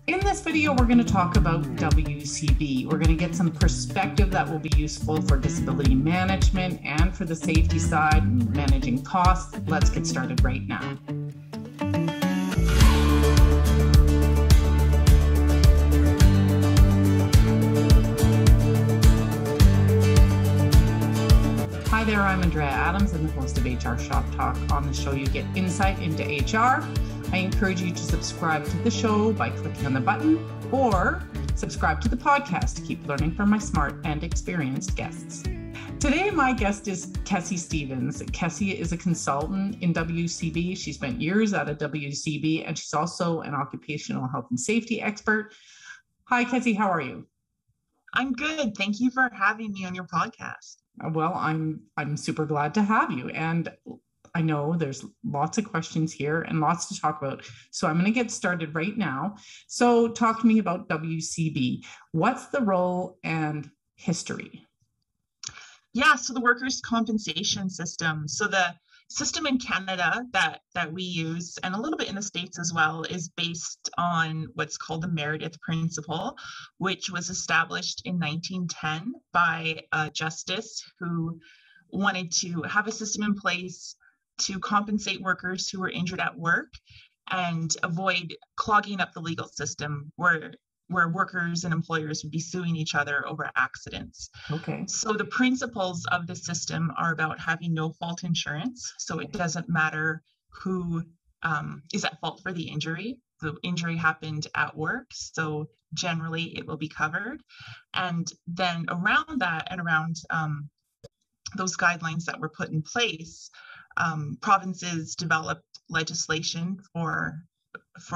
In this video, we're going to talk about WCB. We're going to get some perspective that will be useful for disability management and for the safety side and managing costs. Let's get started right now. Hi there, I'm Andrea Adams. I'm the host of HR Shop Talk. On the show, you get insight into HR. I encourage you to subscribe to the show by clicking on the button or subscribe to the podcast to keep learning from my smart and experienced guests. Today, my guest is Kessie Stevens. Kessie is a consultant in WCB. She spent years at a WCB, and she's also an occupational health and safety expert. Hi, Kessie, how are you? I'm good. Thank you for having me on your podcast. Well, I'm super glad to have you. And I know there's lots of questions here and lots to talk about. So I'm going to get started right now. So talk to me about WCB. What's the role and history? Yeah, so the workers' compensation system. So the system in Canada that we use, and a little bit in the States as well, is based on what's called the Meredith Principle, which was established in 1910 by a justice who wanted to have a system in place to compensate workers who were injured at work and avoid clogging up the legal system where workers and employers would be suing each other over accidents. Okay. So the principles of the system are about having no fault insurance. So it doesn't matter who is at fault for the injury. The injury happened at work, so generally it will be covered. And then around that and around those guidelines that were put in place, provinces developed legislation for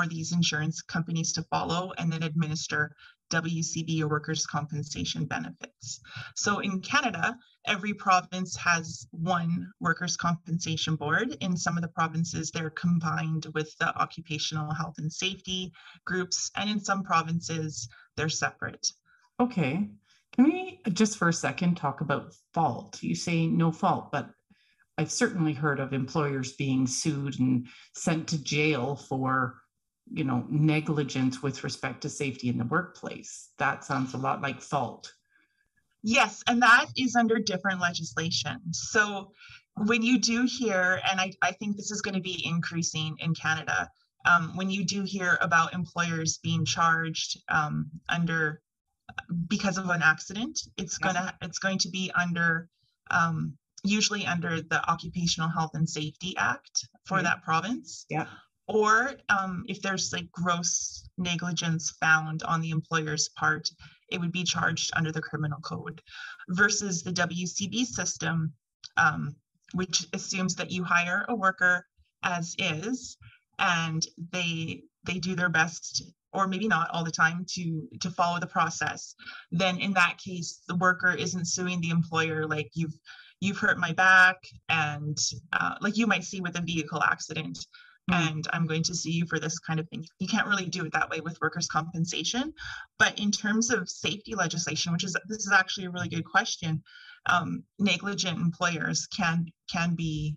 these insurance companies to follow and then administer WCB or workers' compensation benefits. So in Canada, every province has one workers' compensation board. In some of the provinces, they're combined with the occupational health and safety groups, and in some provinces, they're separate. Okay. Can we just for a second talk about fault? You say no fault, but I've certainly heard of employers being sued and sent to jail for, negligence with respect to safety in the workplace. That sounds a lot like fault. Yes, and that is under different legislation. So when you do hear, and I think this is going to be increasing in Canada, when you do hear about employers being charged because of an accident, it's going to be under usually under the Occupational Health and Safety Act for that province. Yeah. Or if there's like gross negligence found on the employer's part, it would be charged under the criminal code, versus the WCB system, which assumes that you hire a worker as is, and they do their best, or maybe not all the time, to follow the process. Then in that case, the worker isn't suing the employer like you've hurt my back, and like you might see with a vehicle accident, and I'm going to sue you for this kind of thing. You can't really do it that way with workers' compensation. But in terms of safety legislation, this is actually a really good question, negligent employers can be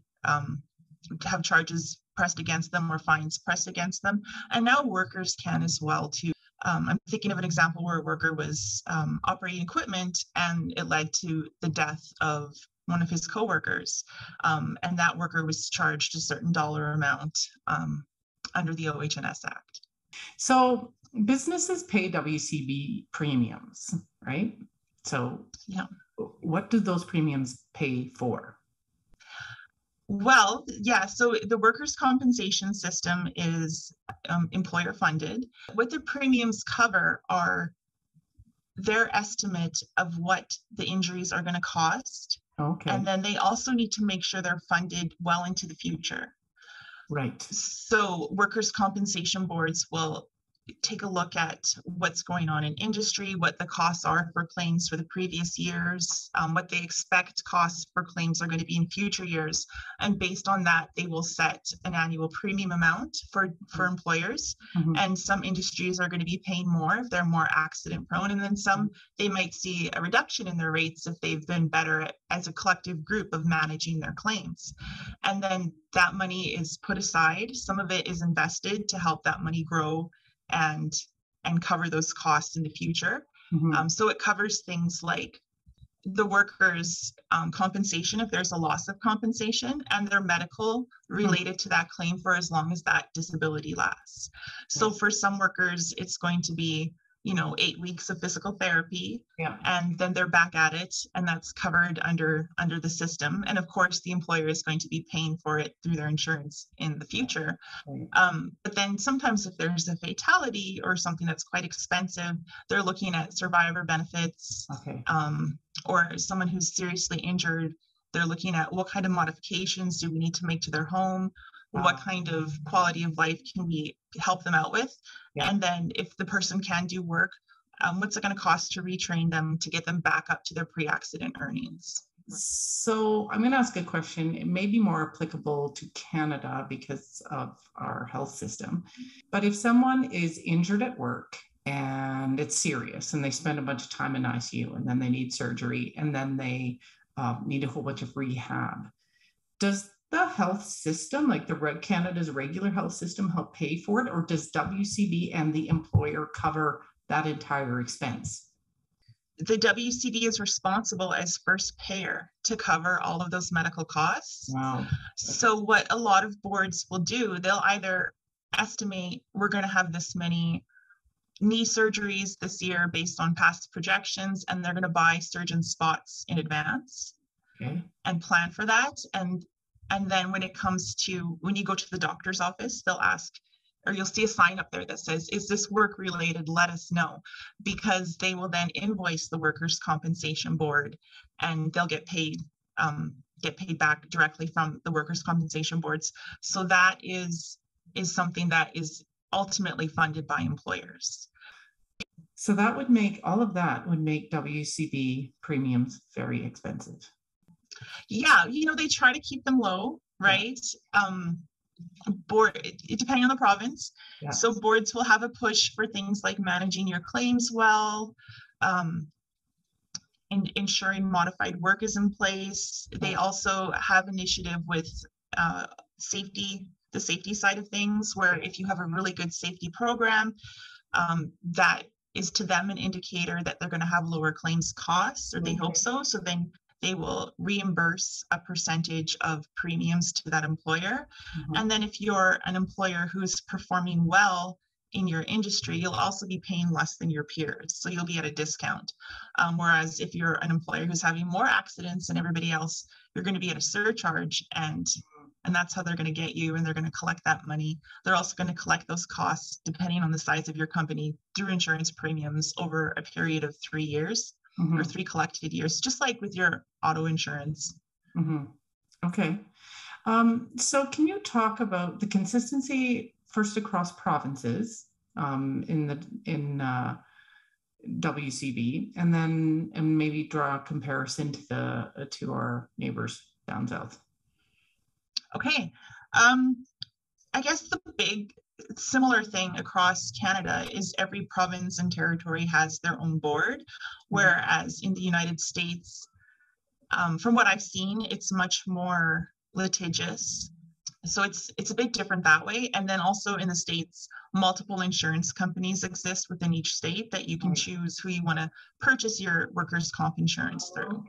have charges pressed against them or fines pressed against them, and now workers can as well too. I'm thinking of an example where a worker was operating equipment and it led to the death of one of his coworkers, and that worker was charged a certain dollar amount under the OH&S Act. So businesses pay WCB premiums, right? So yeah, what do those premiums pay for? Well, yeah, so the workers' compensation system is employer funded. What the premiums cover are their estimate of what the injuries are going to cost. Okay. And then they also need to make sure they're funded well into the future. Right. So workers' compensation boards will take a look at what's going on in industry, what the costs are for claims for the previous years, what they expect costs for claims are going to be in future years. And based on that, they will set an annual premium amount for employers. Mm-hmm. And some industries are going to be paying more if they're more accident prone. And then some, they might see a reduction in their rates if they've been better as a collective group of managing their claims. And then that money is put aside. Some of it is invested to help that money grow and and cover those costs in the future. So it covers things like the workers' compensation if there's a loss of compensation, and their medical related to that claim for as long as that disability lasts. So for some workers, it's going to be 8 weeks of physical therapy, and then they're back at it, and that's covered under the system. And of course, the employer is going to be paying for it through their insurance in the future. But then sometimes if there's a fatality or something that's quite expensive, they're looking at survivor benefits. Or someone who's seriously injured, they're looking at what kind of modifications do we need to make to their home? What kind of quality of life can we help them out with? And then if the person can do work, what's it going to cost to retrain them to get them back up to their pre-accident earnings? So I'm going to ask a question. It may be more applicable to Canada because of our health system. But if someone is injured at work and it's serious and they spend a bunch of time in ICU and then they need surgery and then they need a whole bunch of rehab, does the health system, like Canada's regular health system, help pay for it, or does WCB and the employer cover that entire expense? The WCB is responsible as first payer to cover all of those medical costs. So what a lot of boards will do, they'll either estimate we're going to have this many knee surgeries this year based on past projections, and they're going to buy surgeon spots in advance and plan for that. And then when it comes to when you go to the doctor's office, they'll ask, or you'll see a sign up there that says, is this work related? Let us know, because they will then invoice the workers' compensation board and they'll get paid back directly from the workers' compensation boards. So that is something that is ultimately funded by employers. So that would make WCB premiums very expensive. They try to keep them low, right? Depending on the province. So boards will have a push for things like managing your claims well, and ensuring modified work is in place. They also have initiative with safety, the safety side of things, where if you have a really good safety program, that is to them an indicator that they're going to have lower claims costs, or they hope so. So then they will reimburse a percentage of premiums to that employer. And then if you're an employer who's performing well in your industry, you'll also be paying less than your peers. So you'll be at a discount. Whereas if you're an employer who's having more accidents than everybody else, you're going to be at a surcharge, and that's how they're going to get you, and they're going to collect that money. They're also going to collect those costs, depending on the size of your company, through insurance premiums over a period of 3 years. Or 3 collected years, just like with your auto insurance. Okay. So can you talk about the consistency first across provinces in WCB, and maybe draw a comparison to our neighbors down south? Okay. I guess the big similar thing across Canada is every province and territory has their own board, whereas in the United States, from what I've seen, it's much more litigious. So it's a bit different that way. And then also in the States, multiple insurance companies exist within each state that you can choose who you want to purchase your workers' comp insurance through.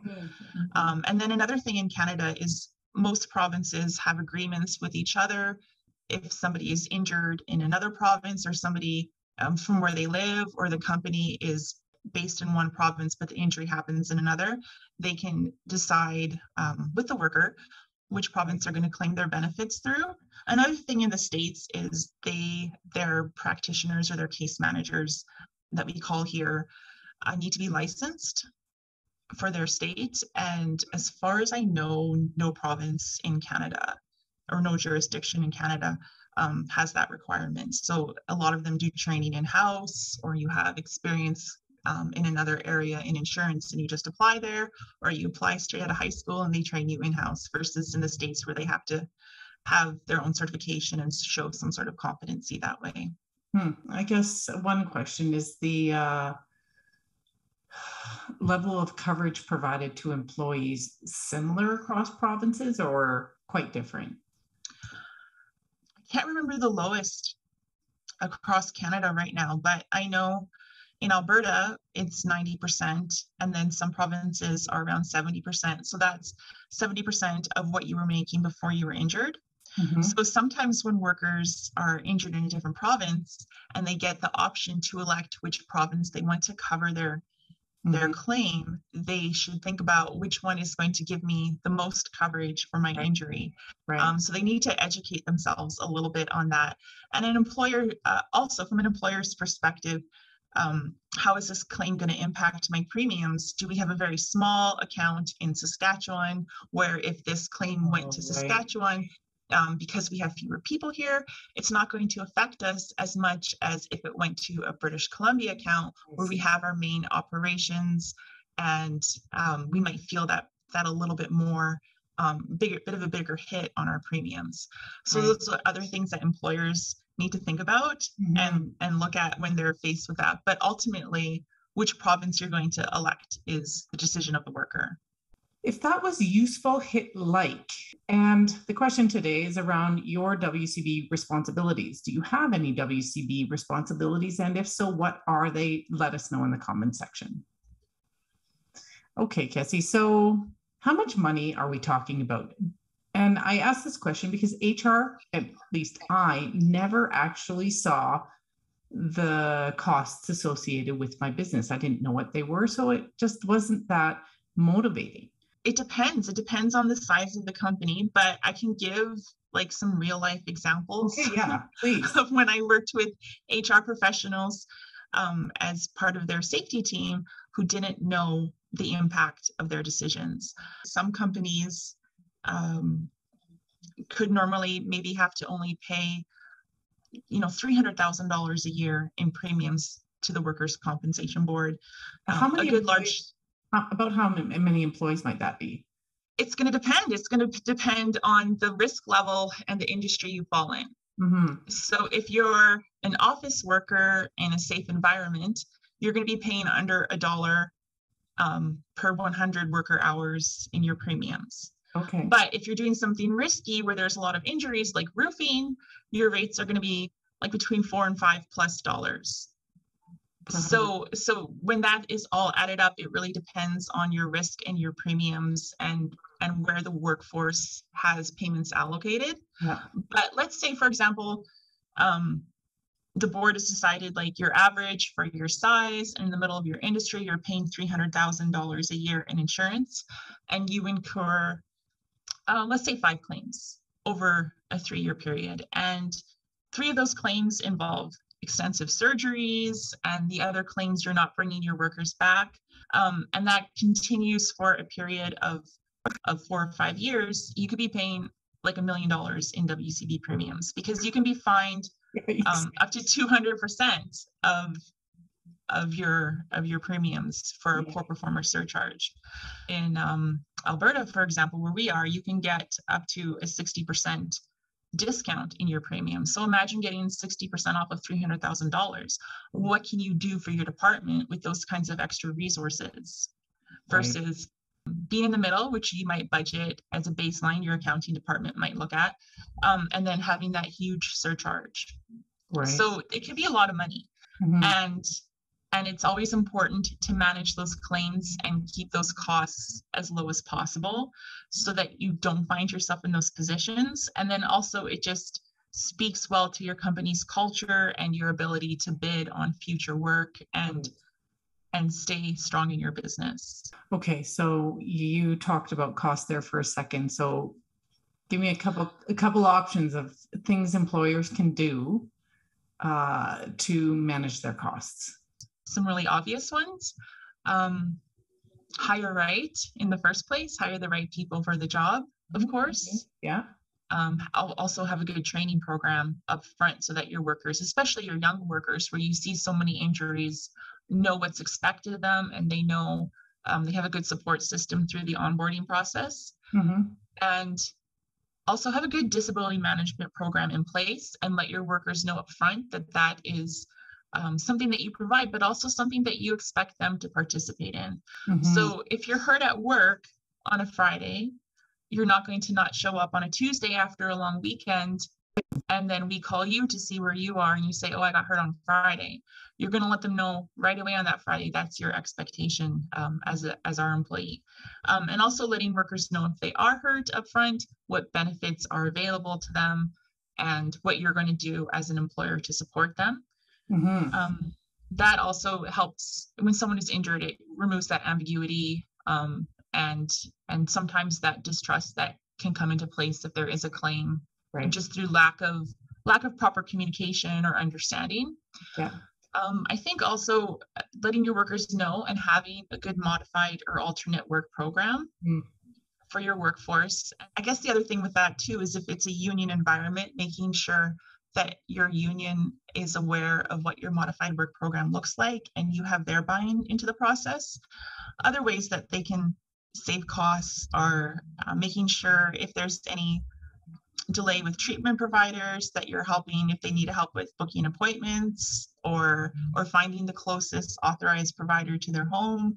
And then another thing in Canada is most provinces have agreements with each other. If somebody is injured in another province, or somebody from where they live, or the company is based in one province but the injury happens in another, they can decide with the worker which province they're going to claim their benefits through. Another thing in the States is their practitioners or their case managers that we call here need to be licensed for their state. And as far as I know, no province in Canada or no jurisdiction in Canada has that requirement. So a lot of them do training in-house, or you have experience in another area in insurance and you just apply there, or you apply straight out of high school and they train you in-house, versus in the States where they have to have their own certification and show some sort of competency that way. I guess one question is the level of coverage provided to employees similar across provinces or quite different? I can't remember the lowest across Canada right now, but I know in Alberta, it's 90%, and then some provinces are around 70%. So that's 70% of what you were making before you were injured. Mhm. So sometimes when workers are injured in a different province and they get the option to elect which province they want to cover their Mhm. claim, they should think about which one is going to give me the most coverage for my Right. injury. Right. So they need to educate themselves a little bit on that. And an employer, also from an employer's perspective, how is this claim going to impact my premiums? Do we have a very small account in Saskatchewan where if this claim went to Right. Saskatchewan, because we have fewer people here, it's not going to affect us as much as if it went to a British Columbia account where we have our main operations, and we might feel that a little bit more bit of a bigger hit on our premiums. So Right. those are other things that employers need to think about Mhm. and look at when they're faced with that. But ultimately, which province you're going to elect is the decision of the worker. If that was useful, hit like. And the question today is around your WCB responsibilities. Do you have any WCB responsibilities? And if so, what are they? Let us know in the comments section. Okay, Kessie. So, how much money are we talking about? And I asked this question because HR, at least I, never actually saw the costs associated with my business. I didn't know what they were, so it just wasn't that motivating. It depends. It depends on the size of the company, but I can give like some real life examples. Okay, yeah, please. Of when I worked with HR professionals as part of their safety team who didn't know the impact of their decisions. Some companies could normally maybe have to only pay, $300,000 a year in premiums to the Workers' Compensation Board. How many about how many employees might that be? It's going to depend. It's going to depend on the risk level and the industry you fall in. Mm-hmm. So if you're an office worker in a safe environment, you're going to be paying under $1 per 100 worker hours in your premiums. Okay. But if you're doing something risky where there's a lot of injuries like roofing, your rates are going to be like between $4 and $5+. So when that is all added up, it really depends on your risk and your premiums and where the workforce has payments allocated. Yeah. But let's say, for example, the board has decided like your average for your size and in the middle of your industry, you're paying $300,000 a year in insurance, and you incur, let's say 5 claims over a 3-year period. And 3 of those claims involve extensive surgeries, and the other claims you're not bringing your workers back. And that continues for a period of 4 or 5 years. You could be paying like $1 million in WCB premiums because you can be fined up to 200% of your premiums for a poor performer surcharge. In Alberta, for example, where we are, you can get up to a 60% discount in your premium. So imagine getting 60% off of $300,000. What can you do for your department with those kinds of extra resources versus being in the middle, which you might budget as a baseline, your accounting department might look at, and then having that huge surcharge. Right. So it can be a lot of money. Mm-hmm. And it's always important to manage those claims and keep those costs as low as possible so that you don't find yourself in those positions. And then also it just speaks well to your company's culture and your ability to bid on future work and stay strong in your business. Okay, so you talked about cost there for a second. So give me a couple options of things employers can do to manage their costs. Some really obvious ones. Hire right in the first place, hire the right people for the job, of course. Yeah. I'll also have a good training program up front so that your workers, especially your young workers, where you see so many injuries, know what's expected of them, and they know they have a good support system through the onboarding process. Mm-hmm. And also have a good disability management program in place and let your workers know up front that that is something that you provide, but also something that you expect them to participate in. Mm-hmm. So if you're hurt at work on a Friday, you're not going to not show up on a Tuesday after a long weekend and then we call you to see where you are, and you say, oh, I got hurt on Friday, you're going to let them know right away on that Friday. That's your expectation as our employee. And also letting workers know if they are hurt up front, what benefits are available to them, and what you're going to do as an employer to support them. Mm-hmm. That also helps when someone is injured. It removes that ambiguity and sometimes that distrust that can come into place if there is a claim, right, and just through lack of proper communication or understanding. Yeah. I think also letting your workers know and having a good modified or alternate work program for your workforce. I guess the other thing with that too is if it's a union environment, making sure that your union is aware of what your modified work program looks like and you have their buy-in into the process. Other ways that they can save costs are making sure if there's any delay with treatment providers that you're helping if they need help with booking appointments or finding the closest authorized provider to their home,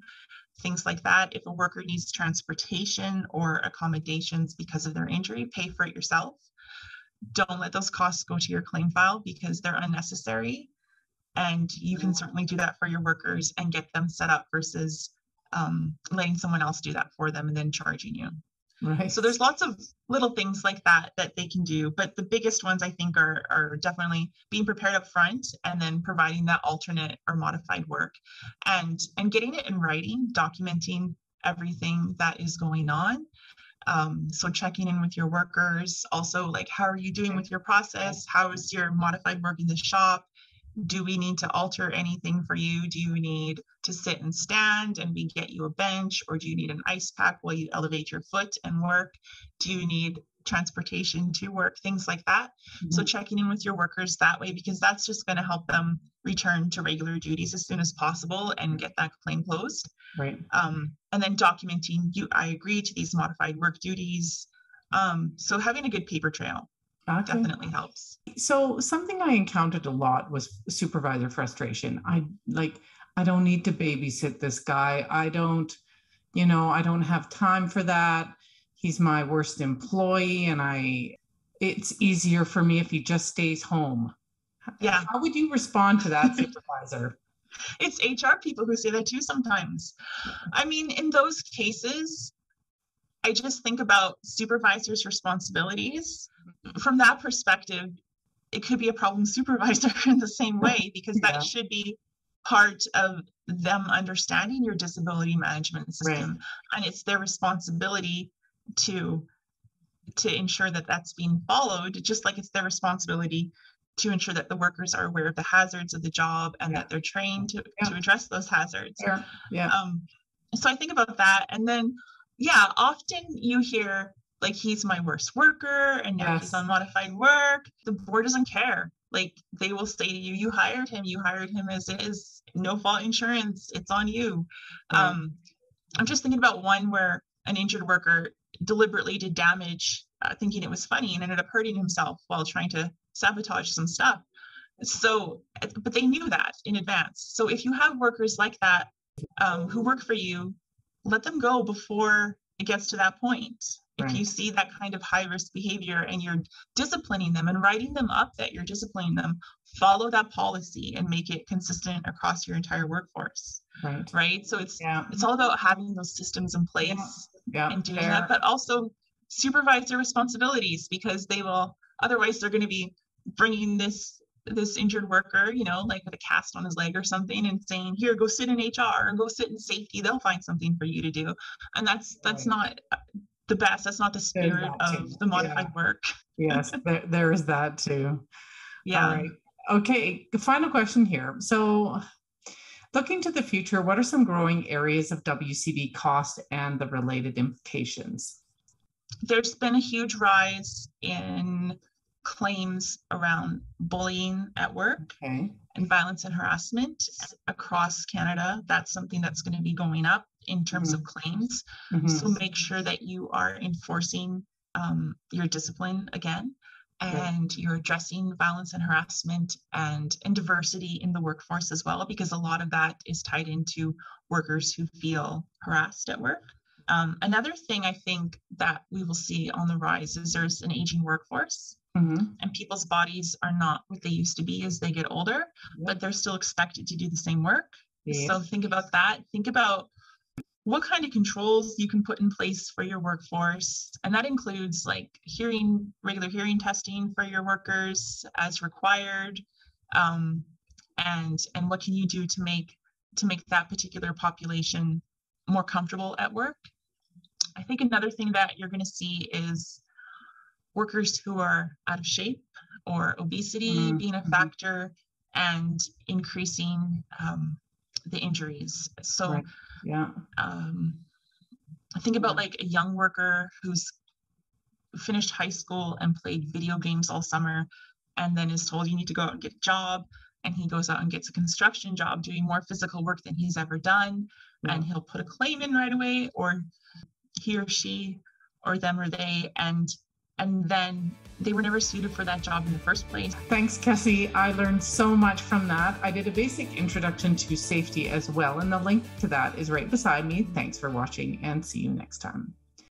things like that. If a worker needs transportation or accommodations because of their injury, pay for it yourself. Don't let those costs go to your claim file because they're unnecessary. And you can certainly do that for your workers and get them set up versus letting someone else do that for them and then charging you. Right. So there's lots of little things like that they can do, but the biggest ones I think are definitely being prepared up front and then providing that alternate or modified work and getting it in writing, documenting everything that is going on. So checking in with your workers, also like, how are you doing with your process? How is your modified work in the shop? Do we need to alter anything for you? Do you need to sit and stand and we get you a bench, or do you need an ice pack while you elevate your foot and work? Do you need transportation to work? Things like that. Mm-hmm. So checking in with your workers that way, because that's just going to help them return to regular duties as soon as possible and get that claim closed. Right. And then documenting I agree to these modified work duties. So having a good paper trail. Okay. Definitely helps. So something I encountered a lot was supervisor frustration. I don't need to babysit this guy. I don't have time for that. He's my worst employee and it's easier for me if he just stays home. Yeah. How would you respond to that, supervisor? It's HR people who say that too sometimes. I mean, in those cases, I just think about supervisors' responsibilities. From that perspective, it could be a problem supervisor in the same way, because that should be part of them understanding your disability management system. Right. And it's their responsibility to ensure that that's being followed, just like it's their responsibility to ensure that the workers are aware of the hazards of the job and that they're trained to address those hazards. Yeah. Yeah. So I think about that. And then, often you hear, like, he's my worst worker and now he's on modified work. The board doesn't care. Like, they will say to you, you hired him as is, no fault insurance, it's on you. I'm just thinking about one where an injured worker deliberately did damage, thinking it was funny, and ended up hurting himself while trying to sabotage some stuff. So, but they knew that in advance. So if you have workers like that who work for you, let them go before it gets to that point. If you see that kind of high risk behavior and you're disciplining them and writing them up that you're disciplining them, follow that policy and make it consistent across your entire workforce. Right. So it's all about having those systems in place and doing that, but also supervisor responsibilities, because otherwise they're going to be bringing this injured worker, like with a cast on his leg or something, and saying, here, go sit in HR or go sit in safety. They'll find something for you to do. And that's not the best. That's not the spirit of the modified work. Yes, there is that too. Yeah. All right. Okay. Final question here. So looking to the future, what are some growing areas of WCB cost and the related implications? There's been a huge rise in claims around bullying at work and violence and harassment across Canada. That's something that's going to be going up in terms of claims. So make sure that you are enforcing your discipline again, and you're addressing violence and harassment and diversity in the workforce as well, because a lot of that is tied into workers who feel harassed at work. Another thing I think that we will see on the rise is there's an aging workforce. and people's bodies are not what they used to be as they get older, but they're still expected to do the same work. So think about that. Think about what kind of controls you can put in place for your workforce. And that includes like regular hearing testing for your workers as required. And what can you do to make that particular population more comfortable at work? I think another thing that you're going to see is workers who are out of shape or obesity being a factor and increasing the injuries. So I think about like a young worker who's finished high school and played video games all summer and then is told you need to go out and get a job, and he goes out and gets a construction job doing more physical work than he's ever done, and he'll put a claim in right away, or he or she or them or they, and then they were never suited for that job in the first place. Thanks, Kessie. I learned so much from that. I did a basic introduction to safety as well, and the link to that is right beside me. Thanks for watching, and see you next time.